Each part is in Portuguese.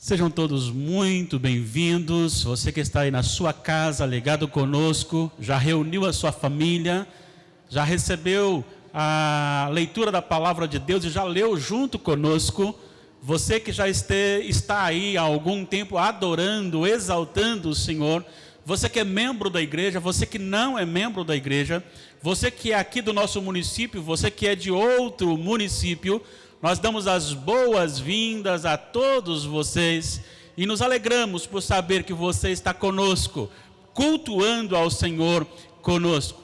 Sejam todos muito bem-vindos. Você que está aí na sua casa, ligado conosco, já reuniu a sua família, já recebeu a leitura da palavra de Deus e já leu junto conosco. Você que já está aí há algum tempo adorando, exaltando o Senhor. Você que é membro da igreja, você que não é membro da igreja, você que é aqui do nosso município, você que é de outro município, nós damos as boas-vindas a todos vocês e nos alegramos por saber que você está conosco, cultuando ao Senhor conosco.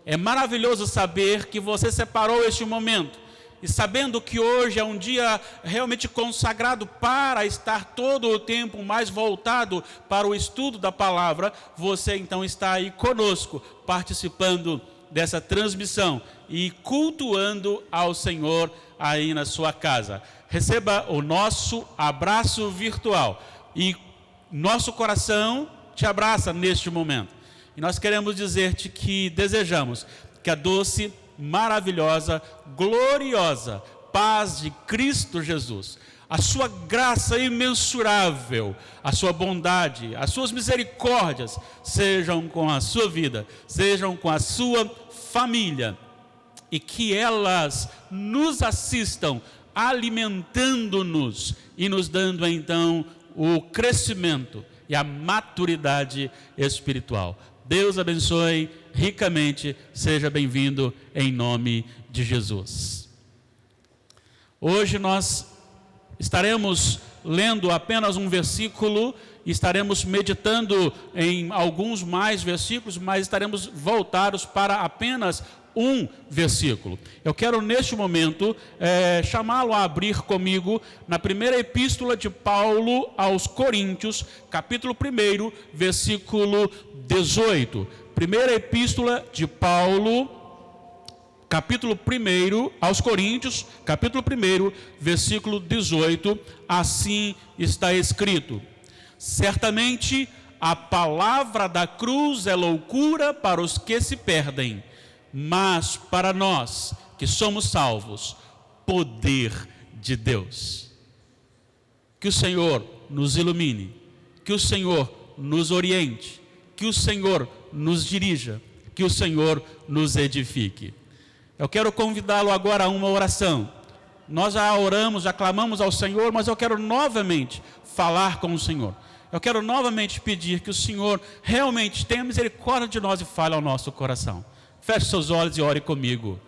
É maravilhoso saber que você separou este momento e sabendo que hoje é um dia realmente consagrado para estar todo o tempo mais voltado para o estudo da palavra, você então está aí conosco, participando dessa transmissão e cultuando ao Senhor aí na sua casa. Receba o nosso abraço virtual e nosso coração te abraça neste momento. E nós queremos dizer-te que desejamos que a doce, maravilhosa, gloriosa paz de Cristo Jesus, a sua graça imensurável, a sua bondade, as suas misericórdias sejam com a sua vida, sejam com a sua família, e que elas nos assistam, alimentando-nos e nos dando então o crescimento e a maturidade espiritual. Deus abençoe ricamente, seja bem-vindo em nome de Jesus. Hoje nós estaremos lendo apenas um versículo, estaremos meditando em alguns mais versículos, mas estaremos voltados para apenas um versículo. Eu quero neste momento chamá-lo a abrir comigo na primeira epístola de Paulo aos Coríntios, capítulo 1, versículo 18. Primeira epístola de Paulo, capítulo 1 aos Coríntios, capítulo 1, versículo 18, assim está escrito: certamente a palavra da cruz é loucura para os que se perdem, mas para nós que somos salvos, poder de Deus. Que o Senhor nos ilumine, que o Senhor nos oriente, que o Senhor nos dirija, que o Senhor nos edifique. Eu quero convidá-lo agora a uma oração. Nós já oramos, já clamamos ao Senhor, mas eu quero novamente falar com o Senhor. Eu quero novamente pedir que o Senhor realmente tenha misericórdia de nós e fale ao nosso coração. Feche seus olhos e ore comigo.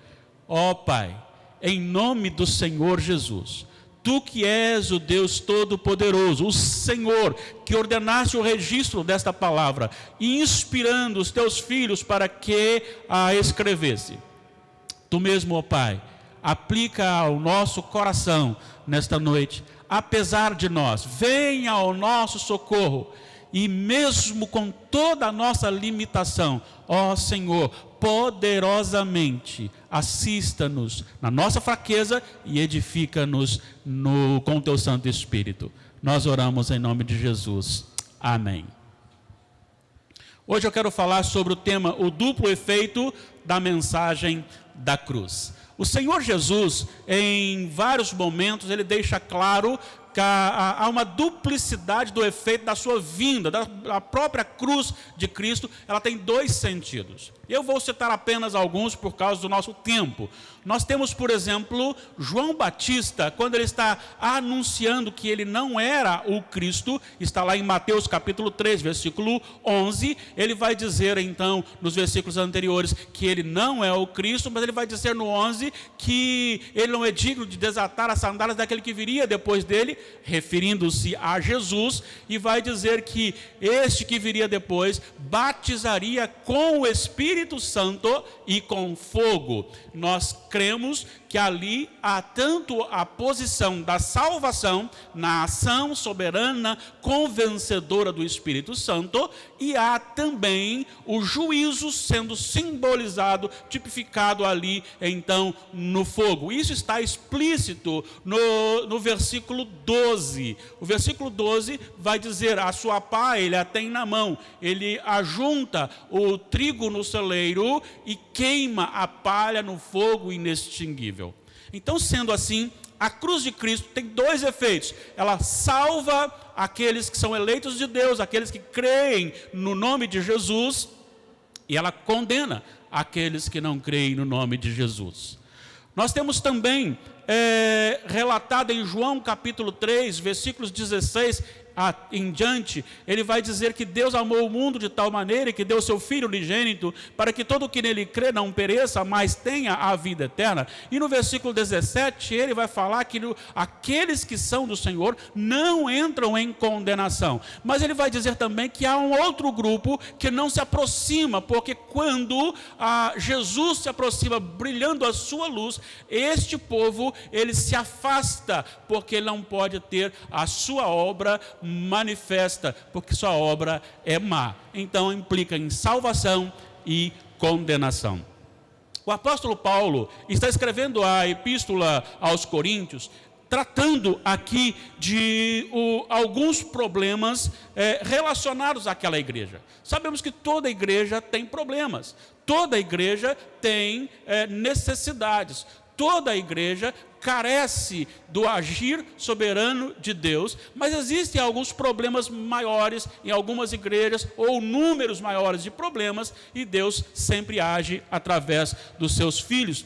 Ó Pai, em nome do Senhor Jesus, Tu que és o Deus Todo-Poderoso, o Senhor que ordenaste o registro desta palavra, inspirando os Teus filhos para que a escrevesse. Tu mesmo, ó Pai, aplica ao nosso coração nesta noite, apesar de nós, venha ao nosso socorro, e mesmo com toda a nossa limitação, ó Senhor, poderosamente assista-nos na nossa fraqueza e edifica-nos com o Teu Santo Espírito. Nós oramos em nome de Jesus. Amém. Hoje eu quero falar sobre o tema, o duplo efeito da mensagem da cruz. O Senhor Jesus, em vários momentos, Ele deixa claro que há uma duplicidade do efeito da sua vinda, da própria cruz de Cristo. Ela tem dois sentidos. Eu vou citar apenas alguns por causa do nosso tempo. Nós temos, por exemplo, João Batista, quando ele está anunciando que ele não era o Cristo, está lá em Mateus capítulo 3, versículo 11, ele vai dizer então, nos versículos anteriores, que ele não é o Cristo, mas ele vai dizer no 11 que ele não é digno de desatar as sandálias daquele que viria depois dele, referindo-se a Jesus, e vai dizer que este que viria depois batizaria com o Espírito Santo e com fogo. Nós cremos que ali há tanto a posição da salvação na ação soberana, convencedora do Espírito Santo, e há também o juízo sendo simbolizado, tipificado ali então no fogo. Isso está explícito no versículo 2 12. O versículo 12 vai dizer: a sua pá ele a tem na mão, ele ajunta o trigo no celeiro e queima a palha no fogo inextinguível. Então, sendo assim, a cruz de Cristo tem dois efeitos. Ela salva aqueles que são eleitos de Deus, aqueles que creem no nome de Jesus, e ela condena aqueles que não creem no nome de Jesus. Nós temos também relatado em João capítulo 3, versículos 16 em diante, ele vai dizer que Deus amou o mundo de tal maneira que deu seu Filho unigênito, para que todo o que nele crê não pereça, mas tenha a vida eterna. E no versículo 17, ele vai falar que aqueles que são do Senhor não entram em condenação. Mas ele vai dizer também que há um outro grupo que não se aproxima, porque quando Jesus se aproxima brilhando a sua luz, este povo, ele se afasta, porque ele não pode ter a sua obra manifesta, porque sua obra é má. Então implica em salvação e condenação. O apóstolo Paulo está escrevendo a epístola aos Coríntios, tratando aqui de alguns problemas relacionados àquela igreja. Sabemos que toda igreja tem problemas, toda igreja tem necessidades, toda igreja carece do agir soberano de Deus, mas existem alguns problemas maiores em algumas igrejas, ou números maiores de problemas, e Deus sempre age através dos seus filhos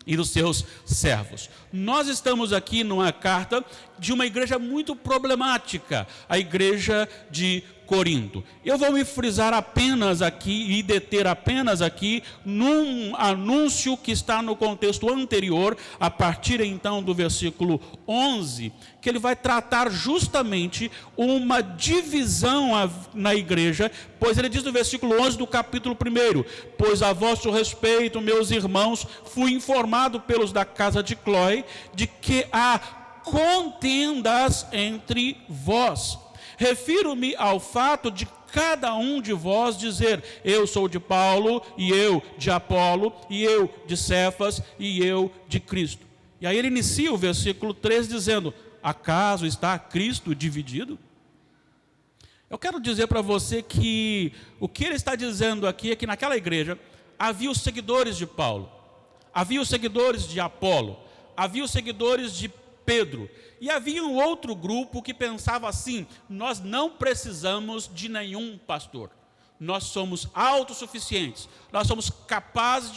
e dos seus servos. Nós estamos aqui numa carta de uma igreja muito problemática, a igreja de Corinto. Eu vou me frisar apenas aqui e deter apenas aqui num anúncio que está no contexto anterior, a partir então do versículo 11, que ele vai tratar justamente uma divisão na igreja, pois ele diz no versículo 11 do capítulo 1: pois a vosso respeito, meus irmãos, fui informado pelos da casa de Cloé de que há contendas entre vós. Refiro-me ao fato de cada um de vós dizer: eu sou de Paulo, e eu de Apolo, e eu de Cefas, e eu de Cristo. E aí ele inicia o versículo 13 dizendo: acaso está Cristo dividido? Eu quero dizer para você que o que ele está dizendo aqui é que naquela igreja havia os seguidores de Paulo, havia os seguidores de Apolo, havia os seguidores de Pedro, e havia um outro grupo que pensava assim: nós não precisamos de nenhum pastor, nós somos autossuficientes, nós somos capazes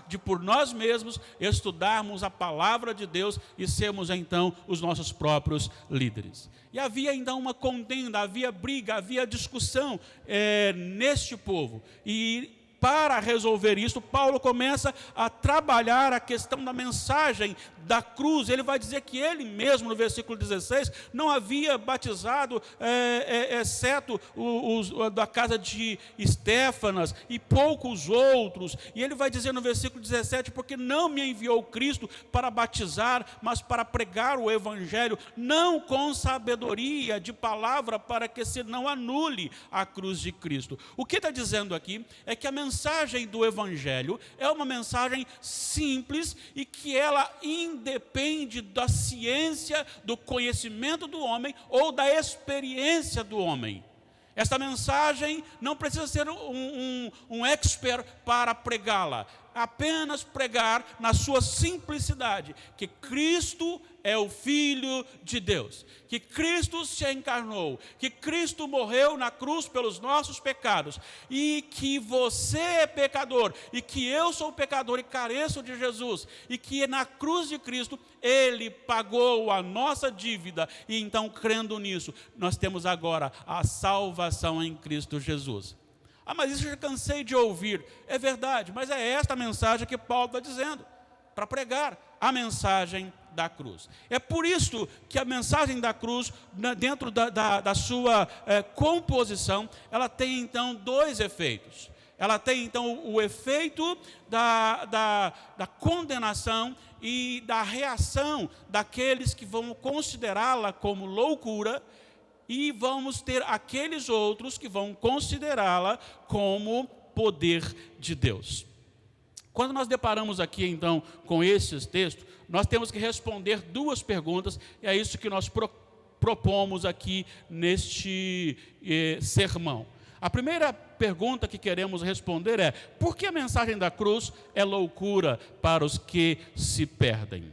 de por nós mesmos estudarmos a palavra de Deus e sermos então os nossos próprios líderes. E havia então uma contenda, havia briga, havia discussão neste povo, e para resolver isso, Paulo começa a trabalhar a questão da mensagem da cruz. Ele vai dizer que ele mesmo, no versículo 16, não havia batizado, exceto os da casa de Estéfanas e poucos outros. E ele vai dizer no versículo 17, porque não me enviou Cristo para batizar, mas para pregar o evangelho, não com sabedoria de palavra, para que se não anule a cruz de Cristo. O que está dizendo aqui é que a mensagem do evangelho é uma mensagem simples e que ela independe da ciência, do conhecimento do homem ou da experiência do homem. Esta mensagem não precisa ser um expert para pregá-la, apenas pregar na sua simplicidade, que Cristo é o Filho de Deus, que Cristo se encarnou, que Cristo morreu na cruz pelos nossos pecados, e que você é pecador, e que eu sou pecador e careço de Jesus, e que na cruz de Cristo Ele pagou a nossa dívida, e então crendo nisso, nós temos agora a salvação em Cristo Jesus. Ah, mas isso eu já cansei de ouvir. É verdade, mas é esta a mensagem que Paulo está dizendo, para pregar a mensagem da cruz. É por isso que a mensagem da cruz, dentro da sua composição, ela tem então dois efeitos. Ela tem então o efeito da condenação e da reação daqueles que vão considerá-la como loucura, e vamos ter aqueles outros que vão considerá-la como poder de Deus. Quando nós deparamos aqui, então, com esses textos, nós temos que responder duas perguntas, e é isso que nós propomos aqui neste sermão. A primeira pergunta que queremos responder é: por que a mensagem da cruz é loucura para os que se perdem?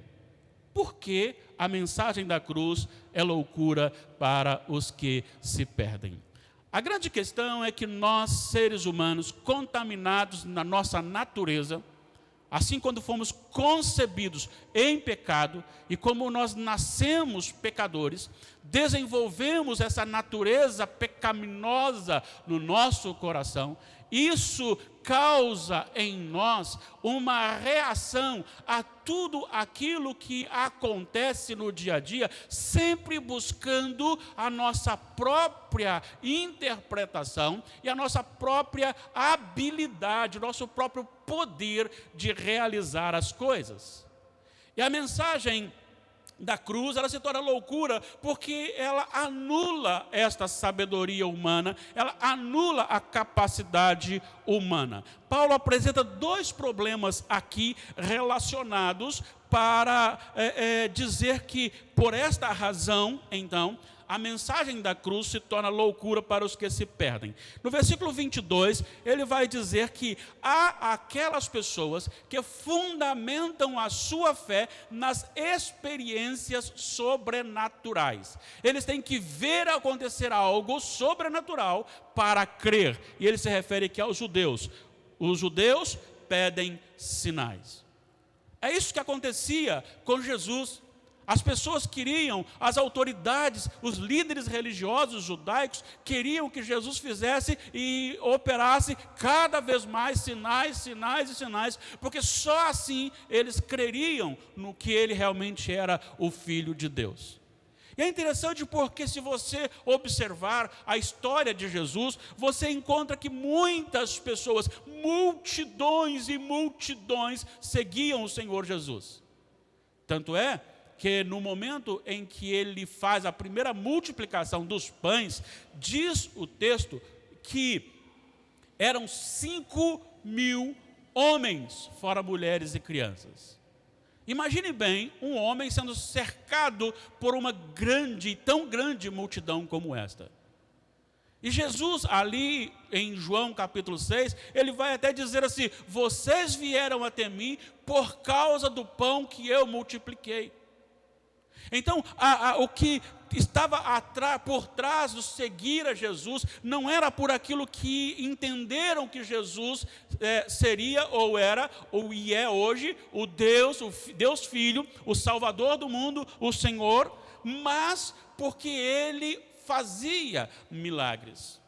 Por que a mensagem da cruz é loucura para os que se perdem? A grande questão é que nós, seres humanos, contaminados na nossa natureza, assim quando fomos concebidos em pecado, e como nós nascemos pecadores, desenvolvemos essa natureza pecaminosa no nosso coração. Isso causa em nós uma reação a tudo aquilo que acontece no dia a dia, sempre buscando a nossa própria interpretação e a nossa própria habilidade, o nosso próprio poder de realizar as coisas. E a mensagem da cruz, ela se torna loucura porque ela anula esta sabedoria humana, ela anula a capacidade humana. Paulo apresenta dois problemas aqui relacionados para dizer que por esta razão, então, a mensagem da cruz se torna loucura para os que se perdem. No versículo 22, ele vai dizer que há aquelas pessoas que fundamentam a sua fé nas experiências sobrenaturais. Eles têm que ver acontecer algo sobrenatural para crer. E ele se refere aqui aos judeus. Os judeus pedem sinais. É isso que acontecia com Jesus. As pessoas queriam, as autoridades, os líderes religiosos judaicos, queriam que Jesus fizesse e operasse cada vez mais sinais, sinais e sinais, porque só assim eles creriam no que ele realmente era, o Filho de Deus. E é interessante porque se você observar a história de Jesus, você encontra que muitas pessoas, multidões e multidões, seguiam o Senhor Jesus. Tanto é que no momento em que ele faz a primeira multiplicação dos pães, diz o texto que eram 5.000 homens, fora mulheres e crianças. Imagine bem um homem sendo cercado por uma tão grande multidão como esta. E Jesus, ali em João capítulo 6, ele vai até dizer assim: vocês vieram até mim por causa do pão que eu multipliquei. Então, o que estava por trás do seguir a Jesus, não era por aquilo que entenderam que Jesus seria, ou era, ou é hoje, o Deus Filho, o Salvador do mundo, o Senhor, mas porque Ele fazia milagres.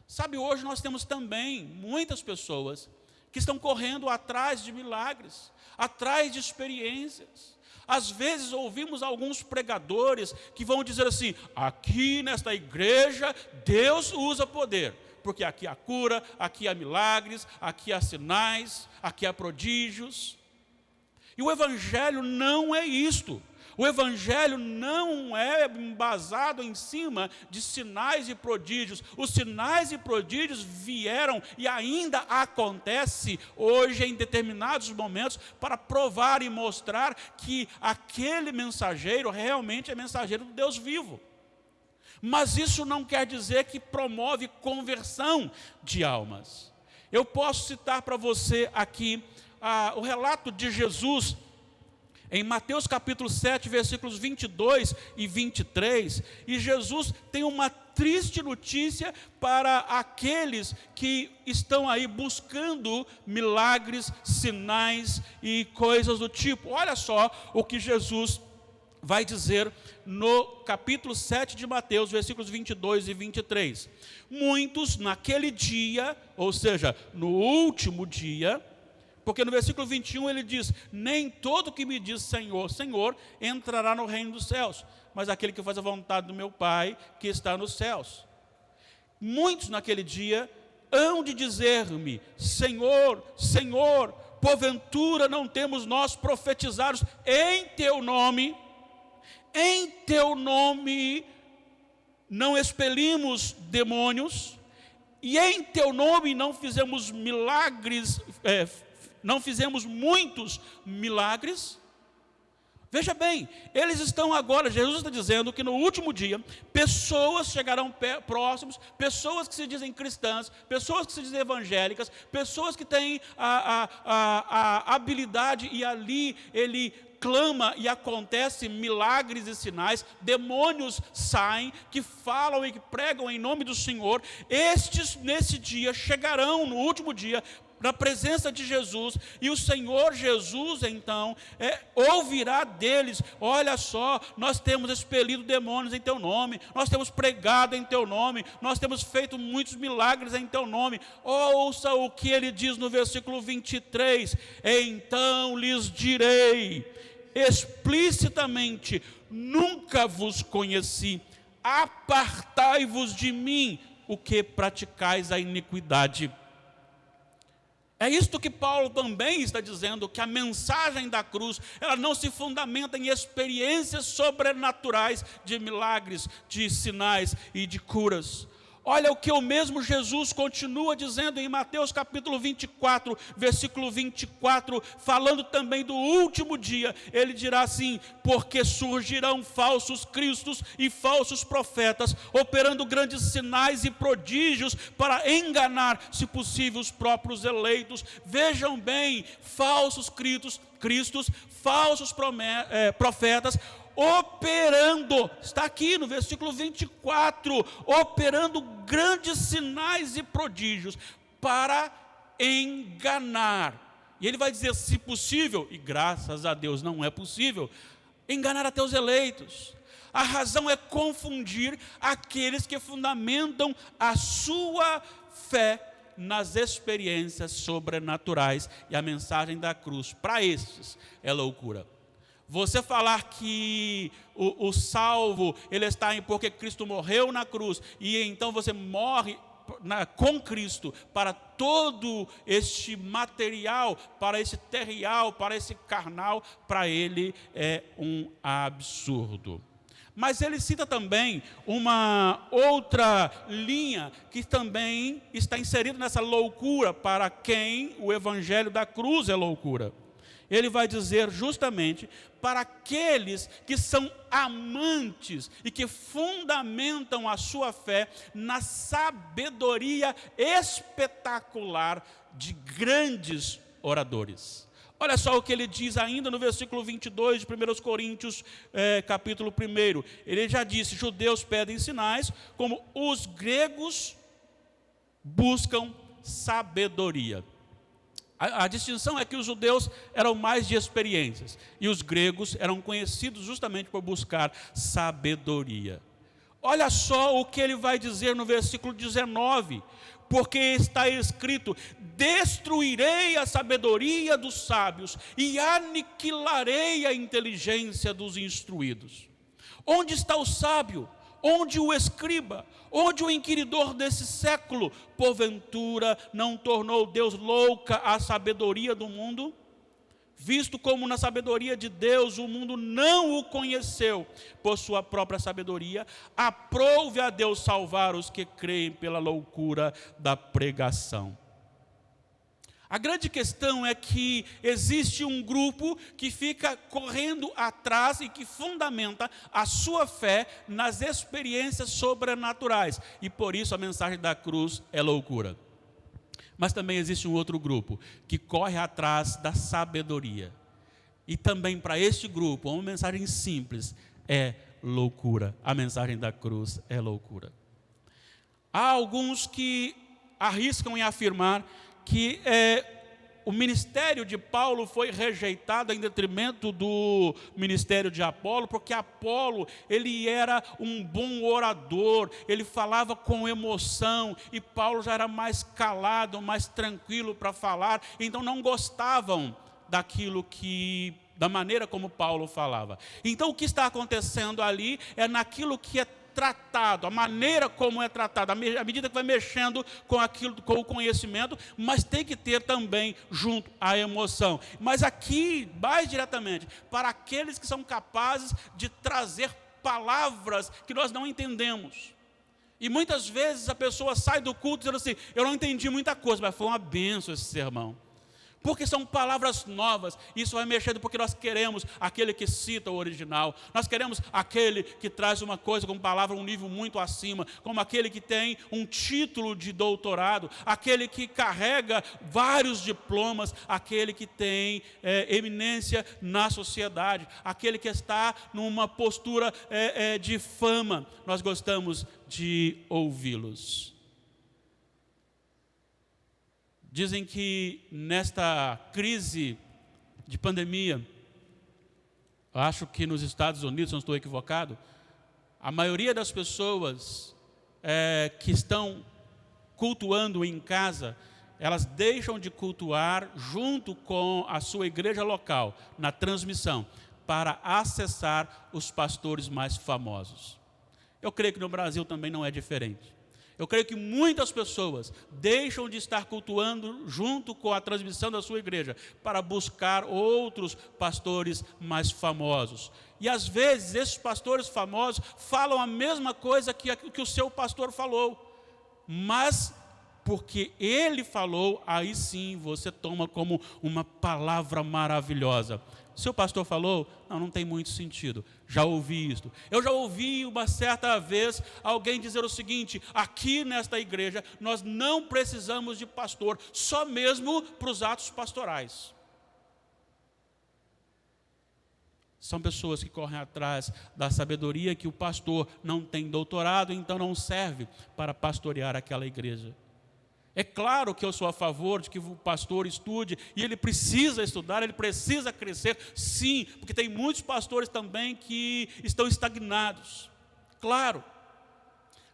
Sabe, hoje nós temos também muitas pessoas que estão correndo atrás de milagres, atrás de experiências. Às vezes ouvimos alguns pregadores que vão dizer assim: aqui nesta igreja Deus usa poder, porque aqui há cura, aqui há milagres, aqui há sinais, aqui há prodígios. E o Evangelho não é isto. O Evangelho não é embasado em cima de sinais e prodígios. Os sinais e prodígios vieram e ainda acontece hoje em determinados momentos para provar e mostrar que aquele mensageiro realmente é mensageiro do Deus vivo. Mas isso não quer dizer que promove conversão de almas. Eu posso citar para você aqui o relato de Jesus em Mateus capítulo 7, versículos 22 e 23, e Jesus tem uma triste notícia para aqueles que estão aí buscando milagres, sinais e coisas do tipo. Olha só o que Jesus vai dizer no capítulo 7 de Mateus, versículos 22 e 23. Muitos naquele dia, ou seja, no último dia, porque no versículo 21 ele diz: nem todo que me diz Senhor, Senhor, entrará no reino dos céus, mas aquele que faz a vontade do meu Pai que está nos céus. Muitos naquele dia hão de dizer-me: Senhor, Senhor, porventura não temos nós profetizados em teu nome não expelimos demônios, e em teu nome não fizemos milagres, Não fizemos muitos milagres? Veja bem, eles estão agora, Jesus está dizendo que no último dia, pessoas chegarão próximos, pessoas que se dizem cristãs, pessoas que se dizem evangélicas, pessoas que têm a habilidade, e ali ele clama e acontece milagres e sinais, demônios saem, que falam e que pregam em nome do Senhor. Estes nesse dia chegarão, no último dia, na presença de Jesus, e o Senhor Jesus então ouvirá deles: olha só, nós temos expelido demônios em teu nome, nós temos pregado em teu nome, nós temos feito muitos milagres em teu nome. Ouça o que ele diz no versículo 23: então lhes direi explicitamente: nunca vos conheci, apartai-vos de mim, o que praticais a iniquidade. É isto que Paulo também está dizendo, que a mensagem da cruz, ela não se fundamenta em experiências sobrenaturais de milagres, de sinais e de curas. Olha o que o mesmo Jesus continua dizendo em Mateus capítulo 24, versículo 24, falando também do último dia. Ele dirá assim: porque surgirão falsos cristos e falsos profetas, operando grandes sinais e prodígios para enganar, se possível, os próprios eleitos. Vejam bem, falsos cristos, falsos profetas, operando, está aqui no versículo 24, operando grandes sinais e prodígios para enganar. E ele vai dizer, se possível, e graças a Deus não é possível, enganar até os eleitos. A razão é confundir aqueles que fundamentam a sua fé nas experiências sobrenaturais, e a mensagem da cruz para estes é loucura. Você falar que o salvo, ele está porque Cristo morreu na cruz, e então você morre com Cristo para todo este material, para esse terreal, para esse carnal, para ele é um absurdo. Mas ele cita também uma outra linha que também está inserida nessa loucura, para quem o evangelho da cruz é loucura. Ele vai dizer justamente para aqueles que são amantes e que fundamentam a sua fé na sabedoria espetacular de grandes oradores. Olha só o que ele diz ainda no versículo 22 de 1 Coríntios, capítulo 1. Ele já disse: judeus pedem sinais, como os gregos buscam sabedoria. A distinção é que os judeus eram mais de experiências, e os gregos eram conhecidos justamente por buscar sabedoria. Olha só o que ele vai dizer no versículo 19: porque está escrito: destruirei a sabedoria dos sábios e aniquilarei a inteligência dos instruídos. Onde está o sábio? Onde o escriba? Onde o inquiridor desse século? Porventura não tornou Deus louca a sabedoria do mundo? Visto como na sabedoria de Deus o mundo não o conheceu por sua própria sabedoria, aprouve a Deus salvar os que creem pela loucura da pregação. A grande questão é que existe um grupo que fica correndo atrás e que fundamenta a sua fé nas experiências sobrenaturais, e por isso a mensagem da cruz é loucura. Mas também existe um outro grupo que corre atrás da sabedoria, e também para este grupo uma mensagem simples é loucura. A mensagem da cruz é loucura. Há alguns que arriscam em afirmar que o ministério de Paulo foi rejeitado em detrimento do ministério de Apolo, porque Apolo, ele era um bom orador, ele falava com emoção, e Paulo já era mais calado, mais tranquilo para falar, então não gostavam da maneira como Paulo falava. Então o que está acontecendo ali é naquilo que é tratado, a maneira como é tratado, à medida que vai mexendo com aquilo, com o conhecimento, mas tem que ter também junto a emoção. Mas aqui, mais diretamente, para aqueles que são capazes de trazer palavras que nós não entendemos. E muitas vezes a pessoa sai do culto dizendo assim: eu não entendi muita coisa, mas foi uma bênção esse sermão. Porque são palavras novas. Isso vai mexendo porque nós queremos aquele que cita o original. Nós queremos aquele que traz uma coisa com palavra um nível muito acima, como aquele que tem um título de doutorado, aquele que carrega vários diplomas, aquele que tem eminência na sociedade, aquele que está numa postura de fama. Nós gostamos de ouvi-los. Dizem que nesta crise de pandemia, acho que nos Estados Unidos, não estou equivocado, a maioria das pessoas que estão cultuando em casa, elas deixam de cultuar junto com a sua igreja local, na transmissão, para acessar os pastores mais famosos. Eu creio que no Brasil também não é diferente. Eu creio que muitas pessoas deixam de estar cultuando junto com a transmissão da sua igreja para buscar outros pastores mais famosos. E às vezes esses pastores famosos falam a mesma coisa que o seu pastor falou, mas porque ele falou, aí sim você toma como uma palavra maravilhosa. Seu pastor falou, não tem muito sentido, já ouvi isto. Eu já ouvi uma certa vez alguém dizer o seguinte: aqui nesta igreja nós não precisamos de pastor, só mesmo para os atos pastorais. São pessoas que correm atrás da sabedoria que o pastor não tem doutorado, então não serve para pastorear aquela igreja. É claro que eu sou a favor de que o pastor estude, e ele precisa estudar, ele precisa crescer, sim, porque tem muitos pastores também que estão estagnados, claro.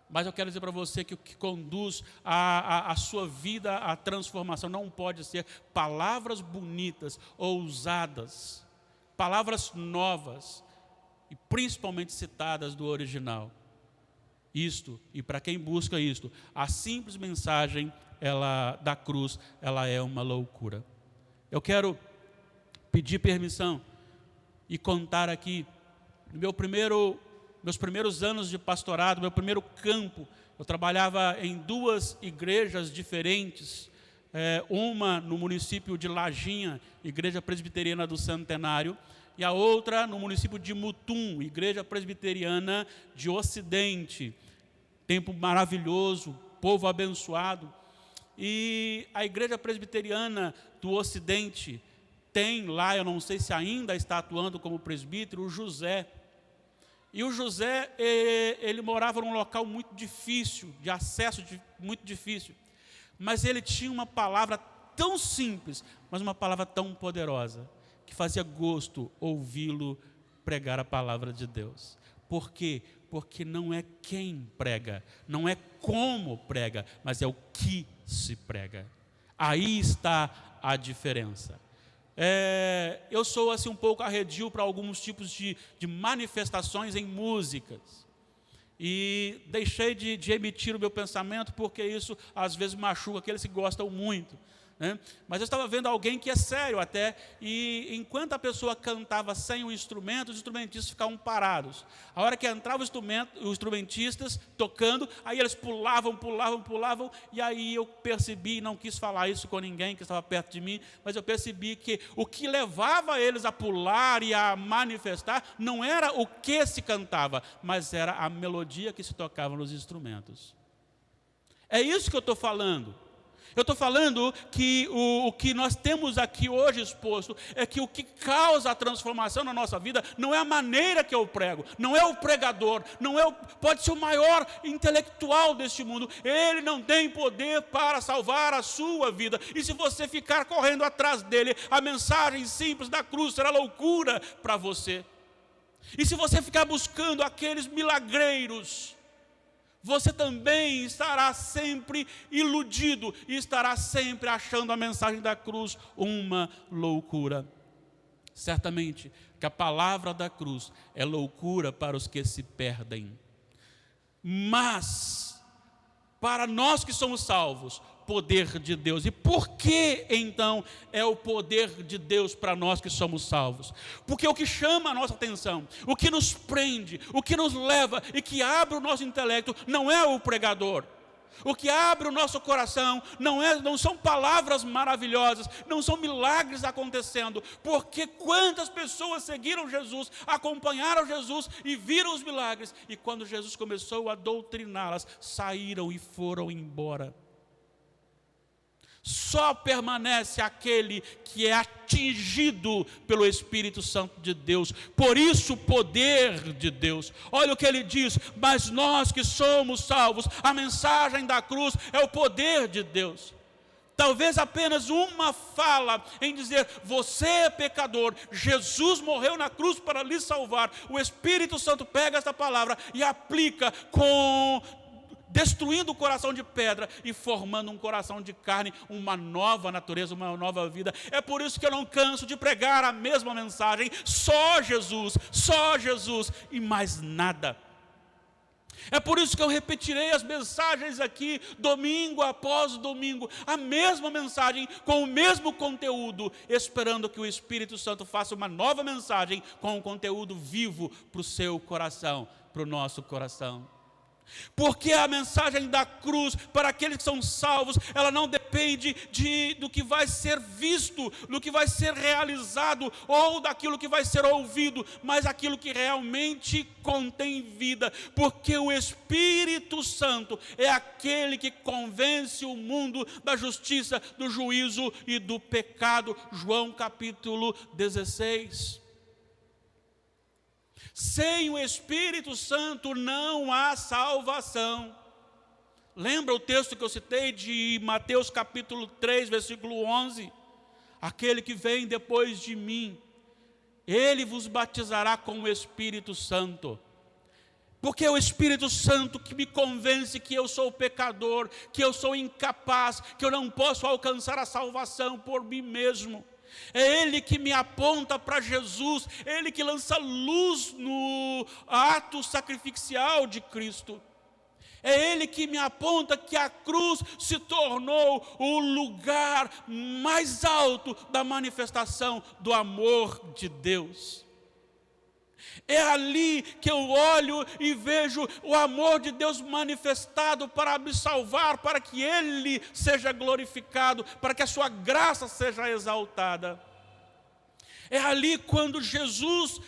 Mas eu quero dizer para você que o que conduz a sua vida à transformação não pode ser palavras bonitas, ousadas, palavras novas, e principalmente citadas do original. Isto, e para quem busca isto, a simples mensagem da cruz, ela é uma loucura. Eu quero pedir permissão e contar aqui, meus primeiros anos de pastorado, meu primeiro campo, eu trabalhava em 2 igrejas diferentes, uma no município de Lajinha, Igreja Presbiteriana do Centenário, e a outra no município de Mutum, Igreja Presbiteriana de Ocidente. Tempo maravilhoso, povo abençoado. E a Igreja Presbiteriana do Ocidente tem lá, eu não sei se ainda está atuando como presbítero, o José. E o José, ele morava num local muito difícil, de acesso muito difícil. Mas ele tinha uma palavra tão simples, mas uma palavra tão poderosa, que fazia gosto ouvi-lo pregar a palavra de Deus. Por quê? Porque não é quem prega, não é como prega, mas é o que se prega. Aí está a diferença. Eu sou assim um pouco arredio para alguns tipos de manifestações em músicas. E deixei de emitir o meu pensamento, porque isso às vezes machuca aqueles que gostam muito. Mas eu estava vendo alguém que é sério até, e enquanto a pessoa cantava sem o instrumento, os instrumentistas ficavam parados. A hora que entrava os instrumentistas tocando, aí eles pulavam, e aí eu percebi, não quis falar isso com ninguém que estava perto de mim, mas eu percebi que o que levava eles a pular e a manifestar, não era o que se cantava, mas era a melodia que se tocava nos instrumentos. É isso que eu estou falando. Eu estou falando que o que nós temos aqui hoje exposto é que o que causa a transformação na nossa vida não é a maneira que eu prego, não é o pregador, pode ser o maior intelectual deste mundo, ele não tem poder para salvar a sua vida. E se você ficar correndo atrás dele, a mensagem simples da cruz será loucura para você. E se você ficar buscando aqueles milagreiros, você também estará sempre iludido e estará sempre achando a mensagem da cruz uma loucura. Certamente que a palavra da cruz é loucura para os que se perdem. Mas, para nós que somos salvos, poder de Deus. E por que então é o poder de Deus para nós que somos salvos? Porque o que chama a nossa atenção, o que nos prende, o que nos leva e que abre o nosso intelecto não é o pregador, O que abre o nosso coração não são palavras maravilhosas, não são milagres acontecendo, porque quantas pessoas seguiram Jesus, acompanharam Jesus e viram os milagres, e quando Jesus começou a doutriná-las, saíram e foram embora. Só permanece aquele que é atingido pelo Espírito Santo de Deus. Por isso o poder de Deus. Olha o que ele diz: mas nós que somos salvos, a mensagem da cruz é o poder de Deus. Talvez apenas uma fala em dizer: você é pecador, Jesus morreu na cruz para lhe salvar. O Espírito Santo pega esta palavra e aplica destruindo o coração de pedra e formando um coração de carne, uma nova natureza, uma nova vida. É por isso que eu não canso de pregar a mesma mensagem: só Jesus e mais nada. É por isso que eu repetirei as mensagens aqui, domingo após domingo, a mesma mensagem, com o mesmo conteúdo, esperando que o Espírito Santo faça uma nova mensagem com um conteúdo vivo para o seu coração, para o nosso coração. Porque a mensagem da cruz, para aqueles que são salvos, ela não depende do que vai ser visto, do que vai ser realizado, ou daquilo que vai ser ouvido, mas aquilo que realmente contém vida. Porque o Espírito Santo é aquele que convence o mundo da justiça, do juízo e do pecado. João capítulo 16. Sem o Espírito Santo não há salvação. Lembra o texto que eu citei de Mateus capítulo 3, versículo 11? Aquele que vem depois de mim, ele vos batizará com o Espírito Santo. Porque é o Espírito Santo que me convence que eu sou pecador, que eu sou incapaz, que eu não posso alcançar a salvação por mim mesmo. É Ele que me aponta para Jesus, é Ele que lança luz no ato sacrificial de Cristo. É Ele que me aponta que a cruz se tornou o lugar mais alto da manifestação do amor de Deus. É ali que eu olho e vejo o amor de Deus manifestado para me salvar, para que Ele seja glorificado, para que a sua graça seja exaltada. É ali quando Jesus,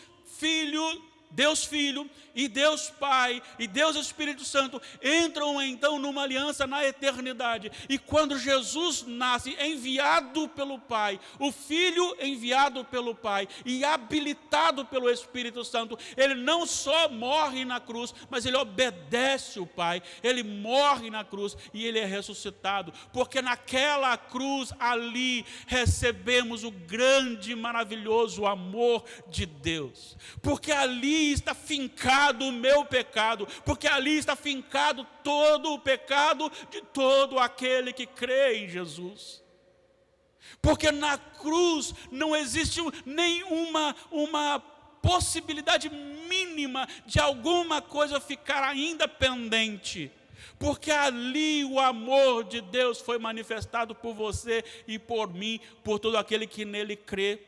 Deus Filho e Deus Pai e Deus Espírito Santo entram então numa aliança na eternidade. E quando Jesus nasce enviado pelo Pai, o Filho enviado pelo Pai e habilitado pelo Espírito Santo, ele não só morre na cruz, mas ele obedece o Pai, ele morre na cruz e ele é ressuscitado, porque naquela cruz ali recebemos o grande e maravilhoso amor de Deus, porque ali está fincado o meu pecado, porque ali está fincado todo o pecado de todo aquele que crê em Jesus. Porque na cruz não existe nenhuma possibilidade mínima de alguma coisa ficar ainda pendente. Porque ali o amor de Deus foi manifestado por você e por mim, por todo aquele que nele crê.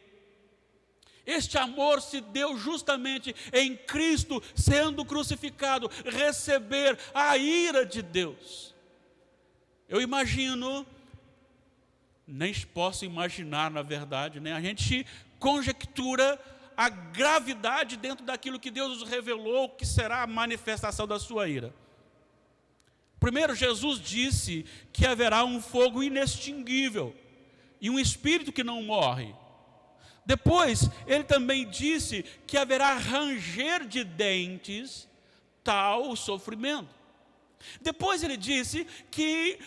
Este amor se deu justamente em Cristo, sendo crucificado, receber a ira de Deus. Eu imagino, nem posso imaginar na verdade, né? A gente conjectura a gravidade dentro daquilo que Deus nos revelou, que será a manifestação da sua ira. Primeiro, Jesus disse que haverá um fogo inextinguível e um espírito que não morre. Depois, ele também disse que haverá ranger de dentes, tal o sofrimento. Depois ele disse que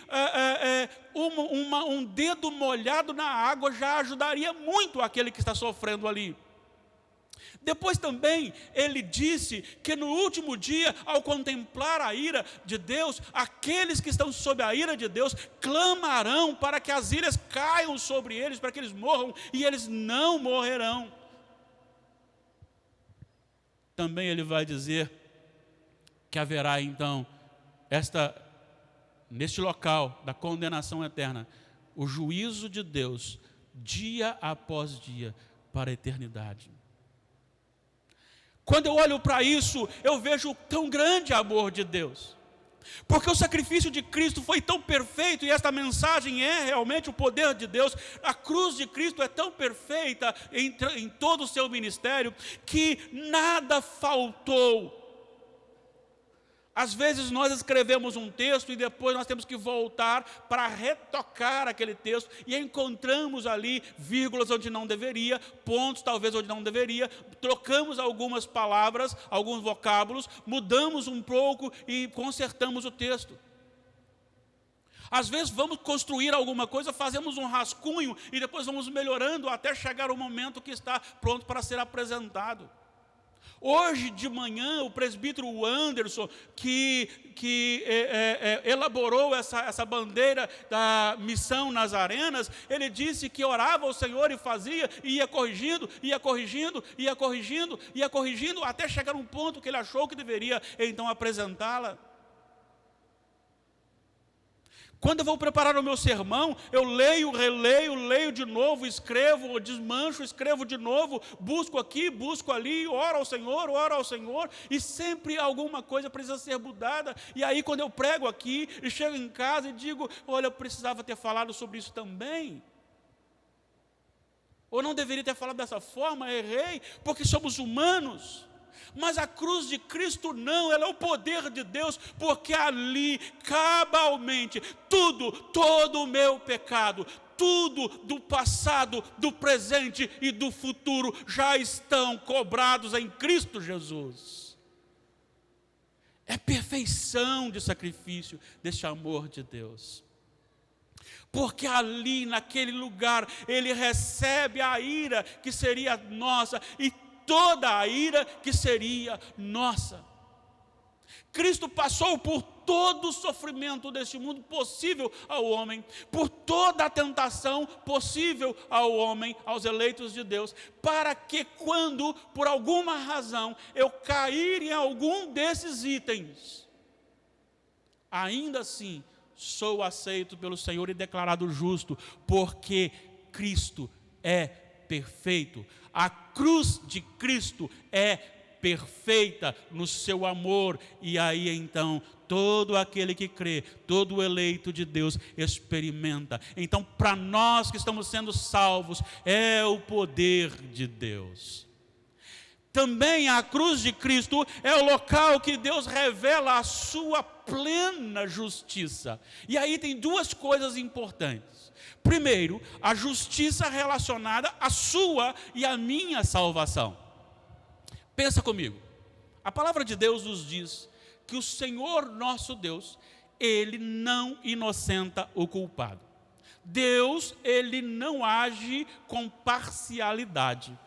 um dedo molhado na água já ajudaria muito aquele que está sofrendo ali. Depois também ele disse que no último dia, ao contemplar a ira de Deus, aqueles que estão sob a ira de Deus clamarão para que as iras caiam sobre eles, para que eles morram, e eles não morrerão. Também ele vai dizer que haverá então neste local da condenação eterna, o juízo de Deus, dia após dia, para a eternidade. Quando eu olho para isso, eu vejo tão grande amor de Deus. Porque o sacrifício de Cristo foi tão perfeito, e esta mensagem é realmente o poder de Deus. A cruz de Cristo é tão perfeita em todo o seu ministério, que nada faltou. Às vezes nós escrevemos um texto e depois nós temos que voltar para retocar aquele texto, e encontramos ali vírgulas onde não deveria, pontos talvez onde não deveria, trocamos algumas palavras, alguns vocábulos, mudamos um pouco e consertamos o texto. Às vezes vamos construir alguma coisa, fazemos um rascunho e depois vamos melhorando até chegar o momento que está pronto para ser apresentado. Hoje de manhã, o presbítero Anderson, que elaborou essa bandeira da missão Nazarenas, ele disse que orava ao Senhor e fazia, e ia corrigindo, até chegar um ponto que ele achou que deveria então apresentá-la. Quando eu vou preparar o meu sermão, eu leio, releio, leio de novo, escrevo, desmancho, escrevo de novo, busco aqui, busco ali, oro ao Senhor, e sempre alguma coisa precisa ser mudada. E aí quando eu prego aqui, e chego em casa e digo, olha, eu precisava ter falado sobre isso também. Ou não deveria ter falado dessa forma, errei, porque somos humanos. Mas a cruz de Cristo não, ela é o poder de Deus, porque ali, cabalmente, todo o meu pecado, tudo do passado, do presente e do futuro, já estão cobrados em Cristo Jesus. É perfeição de sacrifício, deste amor de Deus. Porque ali, naquele lugar, Ele recebe a ira que seria nossa, e toda a ira que seria nossa. Cristo passou por todo o sofrimento deste mundo possível ao homem, por toda a tentação possível ao homem, aos eleitos de Deus, para que quando, por alguma razão, eu cair em algum desses itens, ainda assim sou aceito pelo Senhor e declarado justo, porque Cristo é perfeito. A cruz de Cristo é perfeita no seu amor, e aí então todo aquele que crê, todo o eleito de Deus experimenta. Então, para nós que estamos sendo salvos, é o poder de Deus. Também a cruz de Cristo é o local que Deus revela a sua plena justiça. E aí tem duas coisas importantes. Primeiro, a justiça relacionada à sua e à minha salvação. Pensa comigo. A palavra de Deus nos diz que o Senhor nosso Deus, Ele não inocenta o culpado. Deus, Ele não age com parcialidade.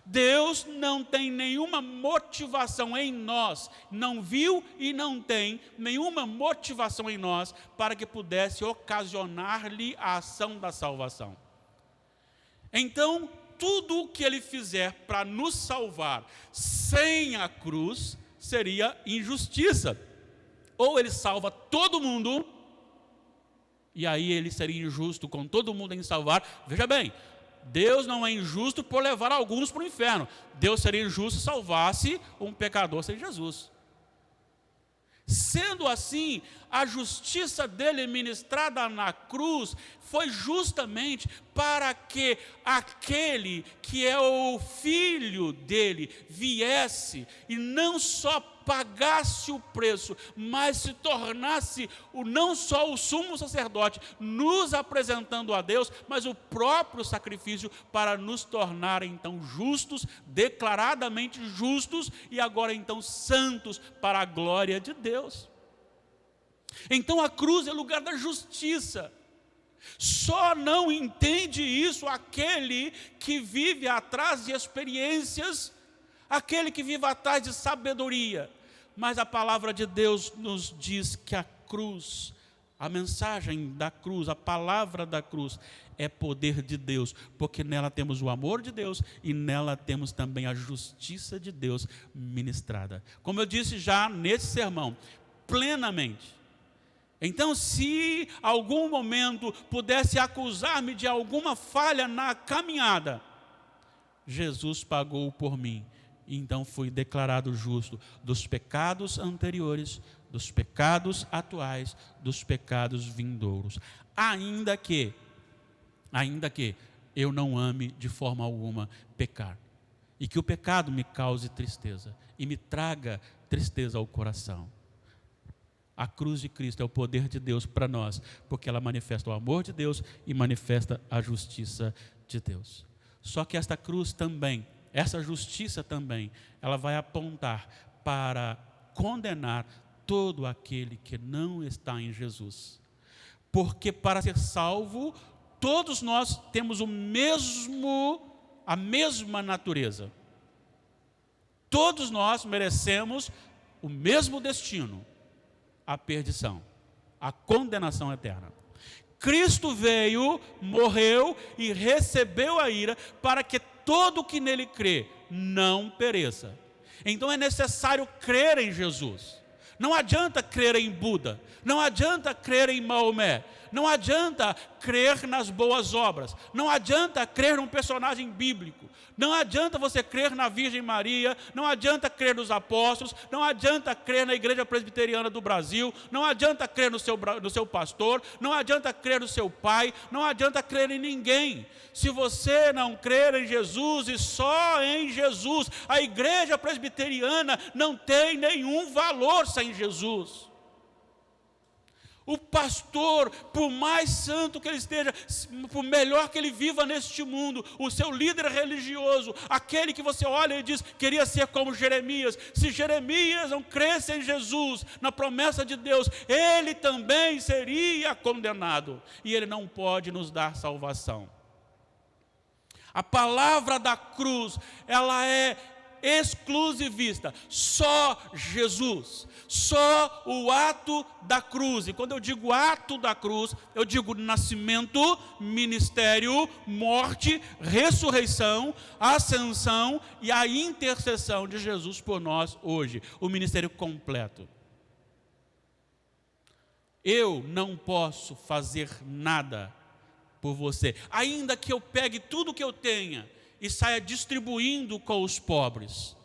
Deus não tem nenhuma motivação em nós, não viu e não tem nenhuma motivação em nós para que pudesse ocasionar-lhe a ação da salvação. Então, tudo o que Ele fizer para nos salvar sem a cruz seria injustiça. Ou Ele salva todo mundo, e aí Ele seria injusto com todo mundo em salvar. Veja bem, Deus não é injusto por levar alguns para o inferno. Deus seria injusto se salvasse um pecador sem Jesus. Sendo assim, a justiça dele ministrada na cruz foi justamente para que aquele que é o filho dele viesse e não só pagasse o preço, mas se tornasse não só o sumo sacerdote, nos apresentando a Deus, mas o próprio sacrifício para nos tornar então justos, declaradamente justos, e agora então santos para a glória de Deus. Então a cruz é lugar da justiça. Só não entende isso aquele que vive atrás de experiências, aquele que vive atrás de sabedoria. Mas a palavra de Deus nos diz que a cruz, a mensagem da cruz, a palavra da cruz é poder de Deus, porque nela temos o amor de Deus e nela temos também a justiça de Deus ministrada. Como eu disse já nesse sermão, plenamente. Então, se algum momento pudesse acusar-me de alguma falha na caminhada, Jesus pagou por mim e então fui declarado justo dos pecados anteriores, dos pecados atuais, dos pecados vindouros. Ainda que eu não ame de forma alguma pecar, e que o pecado me cause tristeza, e me traga tristeza ao coração. A cruz de Cristo é o poder de Deus para nós, porque ela manifesta o amor de Deus e manifesta a justiça de Deus. Só que esta cruz também, essa justiça também, ela vai apontar para condenar todo aquele que não está em Jesus. Porque para ser salvo, todos nós temos a mesma natureza. Todos nós merecemos o mesmo destino, a perdição, a condenação eterna. Cristo veio, morreu e recebeu a ira para que todo que nele crê não pereça. Então é necessário crer em Jesus. Não adianta crer em Buda, não adianta crer em Maomé, não adianta crer nas boas obras, não adianta crer num personagem bíblico, não adianta você crer na Virgem Maria, não adianta crer nos apóstolos, não adianta crer na Igreja Presbiteriana do Brasil, não adianta crer no seu pastor, não adianta crer no seu pai, não adianta crer em ninguém. Se você não crer em Jesus e só em Jesus, a Igreja Presbiteriana não tem nenhum valor sem Jesus. O pastor, por mais santo que ele esteja, por melhor que ele viva neste mundo, o seu líder religioso, aquele que você olha e diz, queria ser como Jeremias. Se Jeremias não cresce em Jesus, na promessa de Deus, ele também seria condenado. E ele não pode nos dar salvação. A palavra da cruz, ela é exclusivista, só Jesus, só o ato da cruz. E quando eu digo ato da cruz, eu digo nascimento, ministério, morte, ressurreição, ascensão e a intercessão de Jesus por nós hoje, o ministério completo. Eu não posso fazer nada por você, ainda que eu pegue tudo que eu tenha e saia distribuindo com os pobres.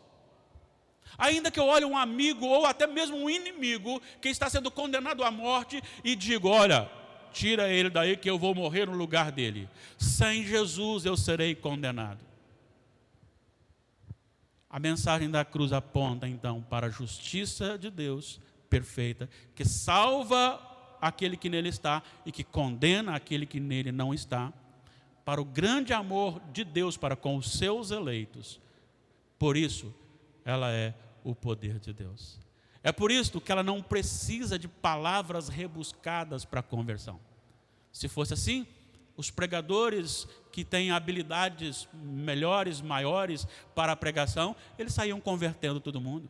Ainda que eu olhe um amigo ou até mesmo um inimigo que está sendo condenado à morte e digo, olha, tira ele daí que eu vou morrer no lugar dele. Sem Jesus eu serei condenado. A mensagem da cruz aponta então para a justiça de Deus perfeita, que salva aquele que nele está e que condena aquele que nele não está, para o grande amor de Deus para com os seus eleitos. Por isso, ela é o poder de Deus. É por isso que ela não precisa de palavras rebuscadas para a conversão. Se fosse assim, os pregadores que têm habilidades melhores, maiores para a pregação, eles saíam convertendo todo mundo.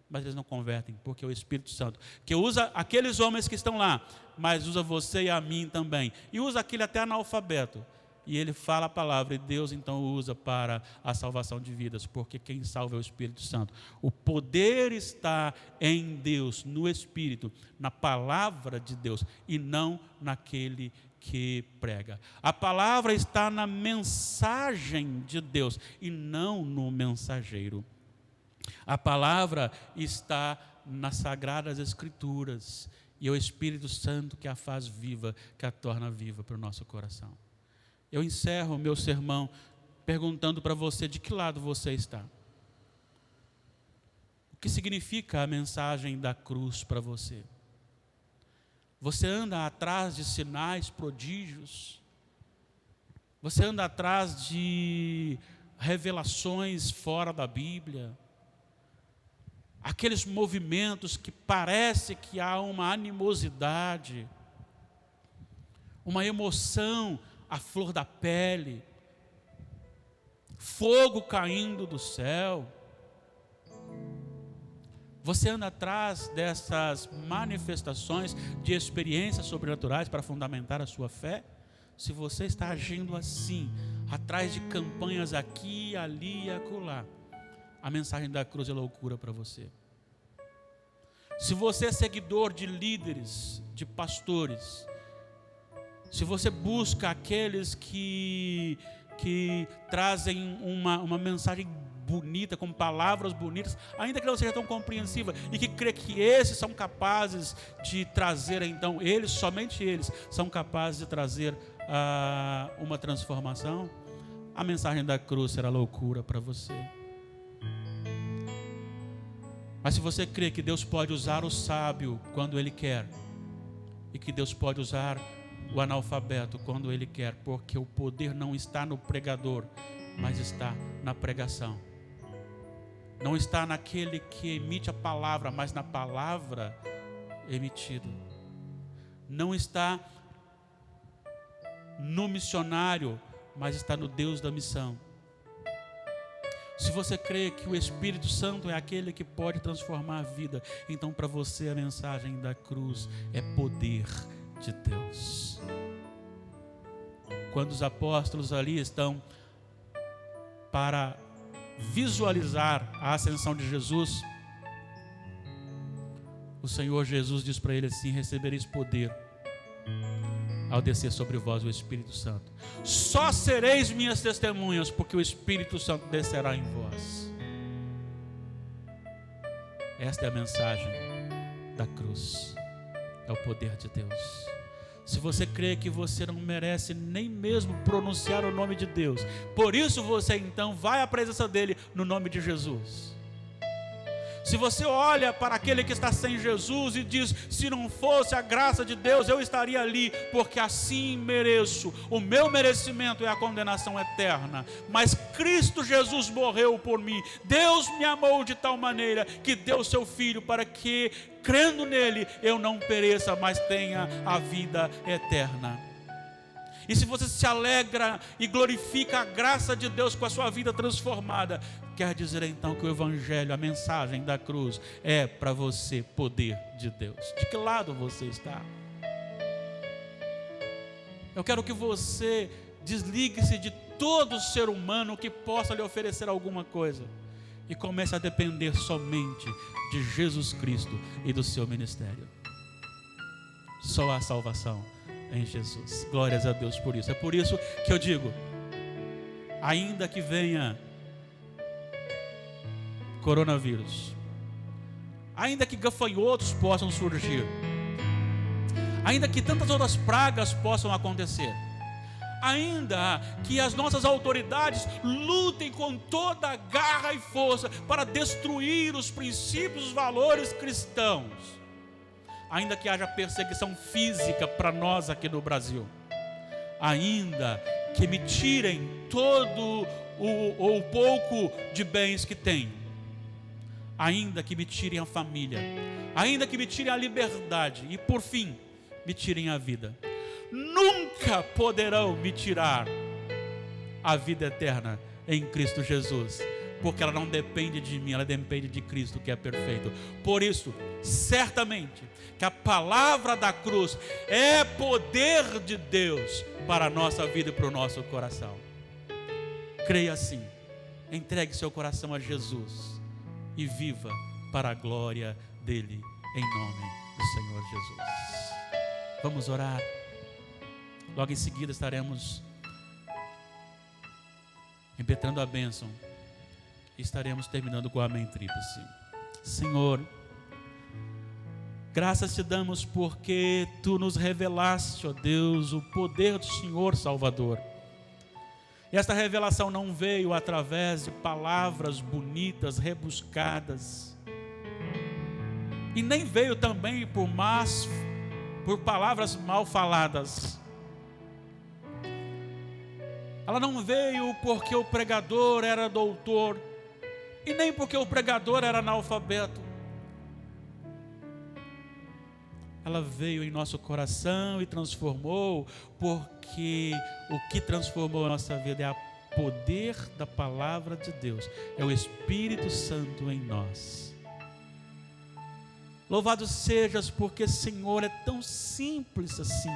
Mas eles não convertem, porque é o Espírito Santo, que usa aqueles homens que estão lá, mas usa você e a mim também, e usa aquele até analfabeto, e ele fala a palavra, e Deus então usa para a salvação de vidas, porque quem salva é o Espírito Santo. O poder está em Deus, no Espírito, na palavra de Deus, e não naquele que prega. A palavra está na mensagem de Deus, e não no mensageiro. A palavra está nas Sagradas Escrituras, e é o Espírito Santo que a faz viva, que a torna viva para o nosso coração. Eu encerro o meu sermão perguntando para você de que lado você está. O que significa a mensagem da cruz para você? Você anda atrás de sinais, prodígios? Você anda atrás de revelações fora da Bíblia? Aqueles movimentos que parece que há uma animosidade, uma emoção à flor da pele, fogo caindo do céu. Você anda atrás dessas manifestações de experiências sobrenaturais para fundamentar a sua fé? Se você está agindo assim, atrás de campanhas aqui, ali e acolá, a mensagem da cruz é loucura para você. Se você é seguidor de líderes, de pastores, se você busca aqueles que que trazem uma mensagem bonita, com palavras bonitas, ainda que não seja tão compreensiva, e que crê que esses são capazes de trazer, então, somente eles, são capazes de trazer uma transformação, a mensagem da cruz será loucura para você. Mas se você crê que Deus pode usar o sábio quando Ele quer, e que Deus pode usar o analfabeto quando Ele quer, porque o poder não está no pregador, mas está na pregação. Não está naquele que emite a palavra, mas na palavra emitida. Não está no missionário, mas está no Deus da missão. Se você crê que o Espírito Santo é aquele que pode transformar a vida, então para você a mensagem da cruz é poder de Deus. Quando os apóstolos ali estão para visualizar a ascensão de Jesus, o Senhor Jesus diz para eles assim: recebereis poder ao descer sobre vós o Espírito Santo. Só sereis minhas testemunhas, porque o Espírito Santo descerá em vós. Esta é a mensagem da cruz, é o poder de Deus. Se você crê que você não merece nem mesmo pronunciar o nome de Deus, por isso você então vai à presença dele no nome de Jesus. Se você olha para aquele que está sem Jesus e diz: se não fosse a graça de Deus, eu estaria ali, porque assim mereço, o meu merecimento é a condenação eterna, mas Cristo Jesus morreu por mim. Deus me amou de tal maneira que deu seu Filho para que, crendo nele, eu não pereça, mas tenha a vida eterna. E se você se alegra e glorifica a graça de Deus com a sua vida transformada, quer dizer então que o Evangelho, a mensagem da cruz, é para você poder de Deus. De que lado você está? Eu quero que você desligue-se de todo ser humano que possa lhe oferecer alguma coisa e comece a depender somente de Jesus Cristo e do seu ministério. Só há salvação em Jesus. Glórias a Deus por isso. É por isso que eu digo: ainda que venha coronavírus, ainda que gafanhotos possam surgir, ainda que tantas outras pragas possam acontecer, ainda que as nossas autoridades lutem com toda a garra e força para destruir os princípios, os valores cristãos, ainda que haja perseguição física para nós aqui no Brasil, ainda que me tirem todo o pouco de bens que tenho, ainda que me tirem a família, ainda que me tirem a liberdade e por fim me tirem a vida, nunca poderão me tirar a vida eterna em Cristo Jesus, porque ela não depende de mim, ela depende de Cristo, que é perfeito. Por isso, certamente que a palavra da cruz é poder de Deus para a nossa vida e para o nosso coração. Creia assim, entregue seu coração a Jesus e viva para a glória dele, em nome do Senhor Jesus. Vamos orar. Logo em seguida estaremos impetrando a bênção e estaremos terminando com o amém tríplice. Senhor, graças te damos porque tu nos revelaste, ó Deus, o poder do Senhor Salvador. E esta revelação não veio através de palavras bonitas, rebuscadas, e nem veio também por palavras mal faladas. Ela não veio porque o pregador era doutor, e nem porque o pregador era analfabeto. Ela veio em nosso coração e transformou, porque o que transformou a nossa vida é o poder da palavra de Deus, é o Espírito Santo em nós. Louvado sejas, porque, Senhor, é tão simples assim.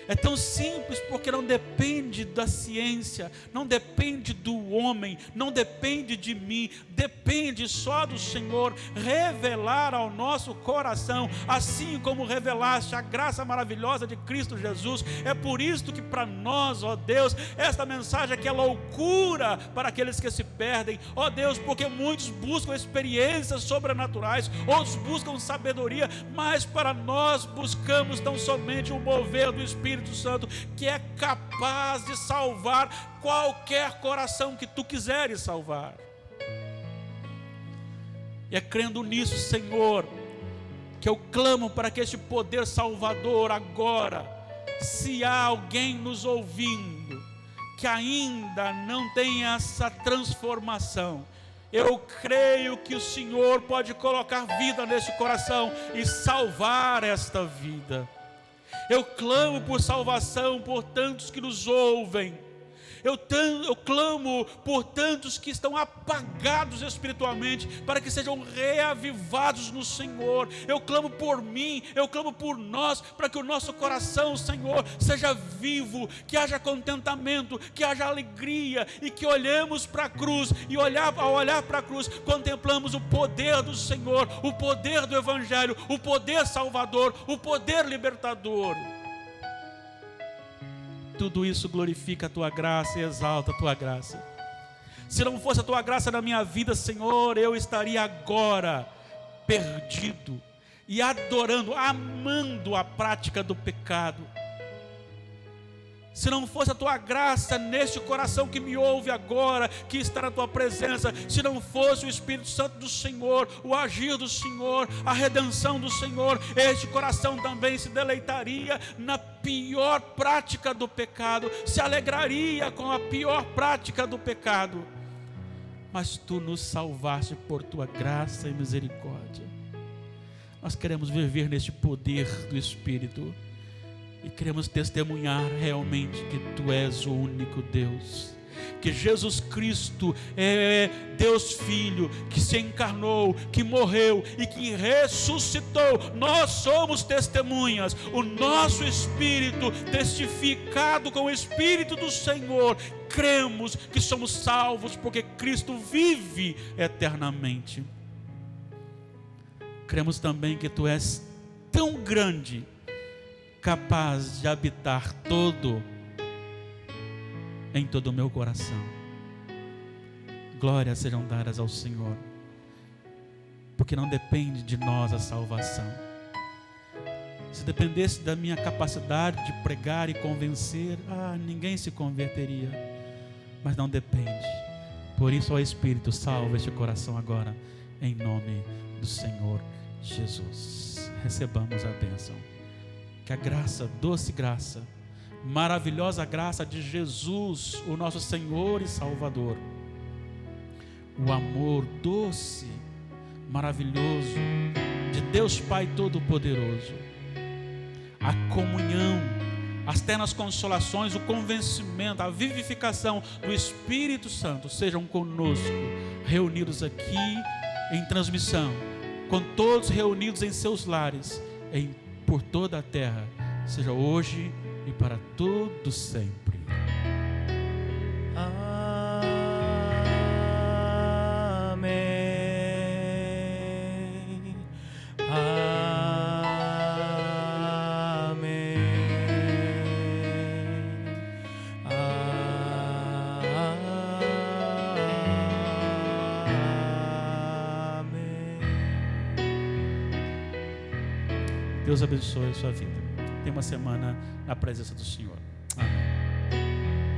É tão simples porque não depende da ciência, não depende do homem, não depende de mim, depende só do Senhor revelar ao nosso coração, assim como revelaste a graça maravilhosa de Cristo Jesus. É por isso que para nós, ó Deus, esta mensagem aqui é loucura para aqueles que se perdem, ó Deus, porque muitos buscam experiências sobrenaturais, outros buscam sabedoria, mas para nós buscamos tão somente o mover do Espírito Santo, que é capaz de salvar qualquer coração que tu quiseres salvar. E é crendo nisso, Senhor, que eu clamo para que este poder salvador agora, se há alguém nos ouvindo que ainda não tem essa transformação, eu creio que o Senhor pode colocar vida nesse coração e salvar esta vida. Eu clamo por salvação por tantos que nos ouvem. Eu clamo por tantos que estão apagados espiritualmente, para que sejam reavivados no Senhor. Eu clamo por mim, eu clamo por nós, para que o nosso coração, Senhor, seja vivo, que haja contentamento, que haja alegria, e que olhemos para a cruz, e ao olhar para a cruz, contemplamos o poder do Senhor, o poder do Evangelho, o poder salvador, o poder libertador. Tudo isso glorifica a Tua graça e exalta a Tua graça. Se não fosse a Tua graça na minha vida, Senhor, eu estaria agora perdido e adorando, amando a prática do pecado. Se não fosse a Tua graça neste coração que me ouve agora, que está na Tua presença, se não fosse o Espírito Santo do Senhor, o agir do Senhor, a redenção do Senhor, este coração também se deleitaria na pior prática do pecado, se alegraria com a pior prática do pecado. Mas Tu nos salvaste por Tua graça e misericórdia. Nós queremos viver neste poder do Espírito e queremos testemunhar realmente que Tu és o único Deus, que Jesus Cristo é Deus Filho, que se encarnou, que morreu e que ressuscitou. Nós somos testemunhas, o nosso espírito testificado com o Espírito do Senhor, cremos que somos salvos porque Cristo vive eternamente. Cremos também que Tu és tão grande, capaz de habitar em todo o meu coração. Glórias sejam dadas ao Senhor, porque não depende de nós a salvação. Se dependesse da minha capacidade de pregar e convencer, ninguém se converteria, mas não depende. Por isso, ó Espírito, salva este coração agora, em nome do Senhor Jesus. Recebamos a bênção. Que a graça, doce graça, maravilhosa graça de Jesus, o nosso Senhor e Salvador, o amor doce, maravilhoso de Deus Pai Todo-Poderoso, a comunhão, as ternas consolações, o convencimento, a vivificação do Espírito Santo sejam conosco, reunidos aqui em transmissão, com todos reunidos em seus lares, por toda a terra, seja hoje e para todo sempre. Amém. Amém. Amém. Deus abençoe a sua vida. Tenha uma semana na presença do Senhor. Amém.